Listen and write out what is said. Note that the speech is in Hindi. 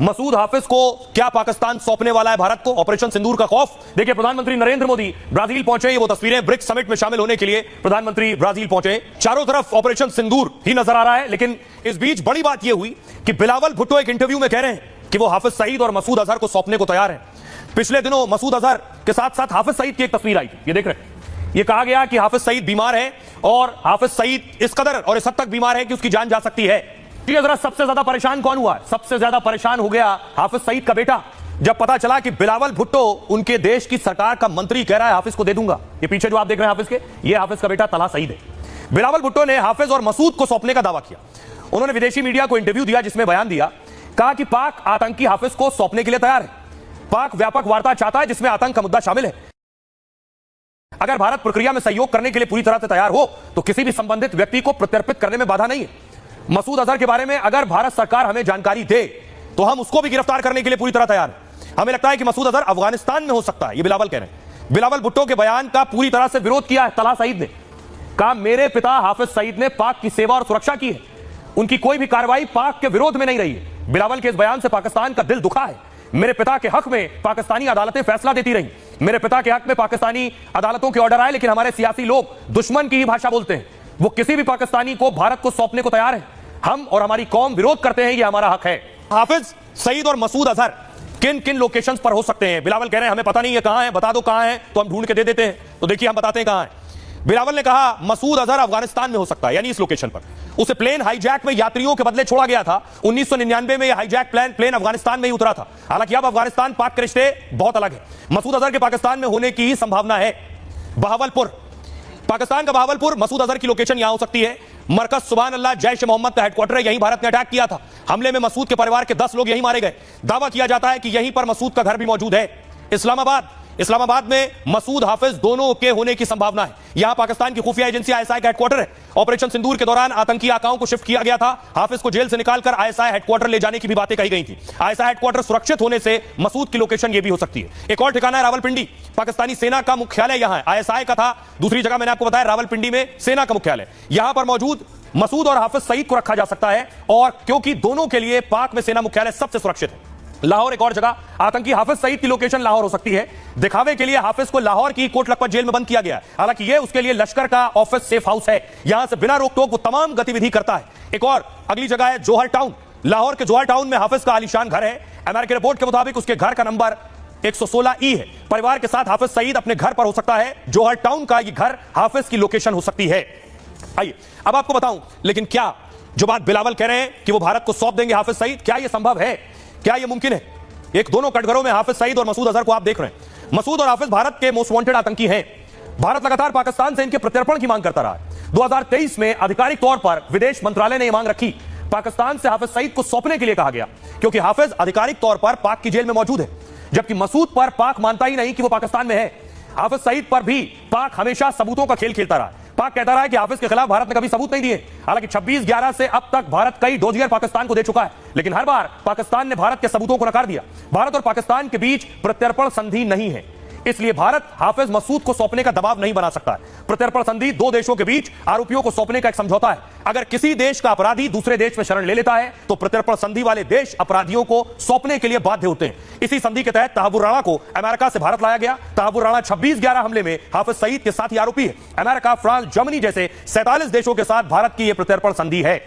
मसूद हाफिज को क्या पाकिस्तान सौंपने वाला है भारत को? ऑपरेशन सिंदूर का खौफ। देखिए, प्रधानमंत्री नरेंद्र मोदी ब्राजील पहुंचे। ये वो तस्वीरें, ब्रिक्स समिट में शामिल होने के लिए प्रधानमंत्री ब्राजील पहुंचे। चारों तरफ ऑपरेशन सिंदूर ही नजर आ रहा है। लेकिन इस बीच बड़ी बात यह हुई कि बिलावल भुट्टो एक इंटरव्यू में कह रहे हैं कि वो हाफिज सईद और मसूद अजहर को सौंपने को तैयार है। पिछले दिनों मसूद अजहर के साथ साथ हाफिज सईद की एक तस्वीर आई थी, ये देख रहे हैं। ये कहा गया कि हाफिज सईद बीमार है और हाफिज सईद इस कदर और इस हद तक बीमार है कि उसकी जान जा सकती है। ये जरा सबसे ज्यादा परेशान कौन हुआ? सबसे ज्यादा परेशान हो गया हाफिज सईद का बेटा, जब पता चला कि बिलावल भुट्टो उनके देश की सरकार का मंत्री कह रहा है हाफिज को दे दूंगा। ये पीछे जो आप देख रहे हैं हाफिज के, ये हाफिज का बेटा तलहा सईद है। बिलावल भुट्टो ने हाफिज और मसूद को सौंपने का दावा किया। उन्होंने विदेशी मीडिया को इंटरव्यू दिया जिसमें बयान दिया, कहा कि पाक आतंकी हाफिज को सौंपने के लिए तैयार है। पाक व्यापक वार्ता चाहता है जिसमें आतंक का मुद्दा शामिल है। अगर भारत प्रक्रिया में सहयोग करने के लिए पूरी तरह से तैयार हो तो किसी भी संबंधित व्यक्ति को प्रत्यर्पित करने में बाधा नहीं है। मसूद अजहर के बारे में अगर भारत सरकार हमें जानकारी दे तो हम उसको भी गिरफ्तार करने के लिए पूरी तरह तैयार हैं। हमें लगता है कि मसूद अजहर अफगानिस्तान में हो सकता है, ये बिलावल कह रहे हैं। बिलावल भुट्टो के बयान का पूरी तरह से विरोध किया है तलहा सईद ने। कहा, मेरे पिता हाफिज सईद ने पाक की सेवा और सुरक्षा की है, उनकी कोई भी कार्रवाई पाक के विरोध में नहीं रही है। बिलावल के इस बयान से पाकिस्तान का दिल दुखा है। मेरे पिता के हक में पाकिस्तानी अदालतें फैसला देती रही, मेरे पिता के हक में पाकिस्तानी अदालतों के ऑर्डर आए, लेकिन हमारे सियासी लोग दुश्मन की ही भाषा बोलते हैं। वो किसी भी पाकिस्तानी को भारत को सौंपने को तैयार है। हम और हमारी कौम विरोध करते हैं, ये हमारा हक है। हाफिज सईद और मसूद अजहर किन किन लोकेशंस पर हो सकते हैं? बिलावल कह रहे हैं हमें पता नहीं है कहां है, बता दो कहां है तो हम ढूंढ के दे देते हैं। तो देखिए, हम बताते हैं कहां है। बिलावल ने कहा मसूद अजहर अफगानिस्तान में हो सकता है, यानी इस लोकेशन पर। उसे प्लेन हाईजैक में यात्रियों के बदले छोड़ा गया था। 1999 में यह हाईजैक प्लेन अफगानिस्तान में ही उतरा था। हालांकि अब अफगानिस्तान पाक के रिश्ते बहुत अलग है। मसूद अजहर के पाकिस्तान में होने की संभावना है। बहावलपुर, पाकिस्तान का बहावलपुर मसूद अजहर की लोकेशन यहां हो सकती है। मरकज सुभान अल्लाह जैश मोहम्मद का हेडक्वार्टर है, यहीं भारत ने अटैक किया था। हमले में मसूद के परिवार के 10 लोग यहीं मारे गए। दावा किया जाता है कि यहीं पर मसूद का घर भी मौजूद है। इस्लामाबाद में मसूद हाफिज दोनों के होने की संभावना है। यहां पाकिस्तान की खुफिया एजेंसी आईएसआई का हेडक्वार्टर है। ऑपरेशन सिंदूर के दौरान आतंकी आकाओं को शिफ्ट किया गया था। हाफिज को जेल से निकालकर आईएसआई हेडक्वार्टर ले जाने की भी बातें कही गई थी। आईएसआई हेडक्वार्टर सुरक्षित होने से मसूद की लोकेशन यह भी हो सकती है। एक और ठिकाना है रावलपिंडी, पाकिस्तानी सेना का मुख्यालय यहां है। आईएसआई का था दूसरी जगह, मैंने आपको बताया रावलपिंडी में सेना का मुख्यालय। यहां पर मौजूद मसूद और हाफिज सईद को रखा जा सकता है, और क्योंकि दोनों के लिए पाक में सेना मुख्यालय सबसे सुरक्षित है। लाहौर एक और जगह, आतंकी हाफिज सईद की लोकेशन लाहौर हो सकती है। दिखावे के लिए हाफिज को लाहौर की कोट लखपत जेल में बंद किया गया है। हालांकि यह उसके लिए लश्कर का ऑफिस सेफ हाउस है, यहां से बिना रोक टोक वो तमाम गतिविधि करता है। एक और अगली जगह है जोहर टाउन। लाहौर के जोहर टाउन में हाफिज का आलीशान घर है। अमेरिकी रिपोर्ट के मुताबिक उसके घर का नंबर 116E है। परिवार के साथ हाफिज सईद अपने घर पर हो सकता है। जोहर टाउन का यह घर हाफिज की लोकेशन हो सकती है। आइए अब आपको बताऊं, लेकिन क्या जो बात बिलावल कह रहे हैं कि वो भारत को सौंप देंगे हाफिज सईद, क्या यह संभव है? क्या यह मुमकिन है? एक दोनों कटघरों में हाफिज सईद और मसूद अजहर को आप देख रहे हैं। मसूद और हाफिज भारत के मोस्ट वांटेड आतंकी हैं। भारत लगातार पाकिस्तान से इनके प्रत्यर्पण की मांग करता रहा है। 2023 में आधिकारिक तौर पर विदेश मंत्रालय ने यह मांग रखी, पाकिस्तान से हाफिज सईद को सौंपने के लिए कहा गया, क्योंकि हाफिज आधिकारिक तौर पर पाक की जेल में मौजूद है, जबकि मसूद पर पाक मानता ही नहीं कि वो पाकिस्तान में है। हाफिज सईद पर भी पाक हमेशा सबूतों का खेल खेलता रहा। पाक कहता रहा है कि हाफिज के खिलाफ भारत ने कभी सबूत नहीं दिए। हालांकि 26/11 से अब तक भारत कई डोजियर पाकिस्तान को दे चुका है, लेकिन हर बार पाकिस्तान ने भारत के सबूतों को नकार दिया। भारत और पाकिस्तान के बीच प्रत्यर्पण संधि नहीं है, इसलिए भारत हाफिज मसूद को सौंपने का दबाव नहीं बना सकता है। प्रत्यर्पण संधि दो देशों के बीच आरोपियों को सौंपने का एक समझौता है। अगर किसी देश का अपराधी दूसरे देश में शरण ले लेता है तो प्रत्यर्पण संधि वाले देश अपराधियों को सौंपने के लिए बाध्य होते हैं। इसी संधि के तहत तहव्वुर राणा को अमेरिका से भारत लाया गया। तहव्वुर राणा 26/11 हमले में हाफिज सईद के साथ ही आरोपी है। अमेरिका, फ्रांस, जर्मनी जैसे 47 देशों के साथ भारत की यह प्रत्यर्पण संधि है।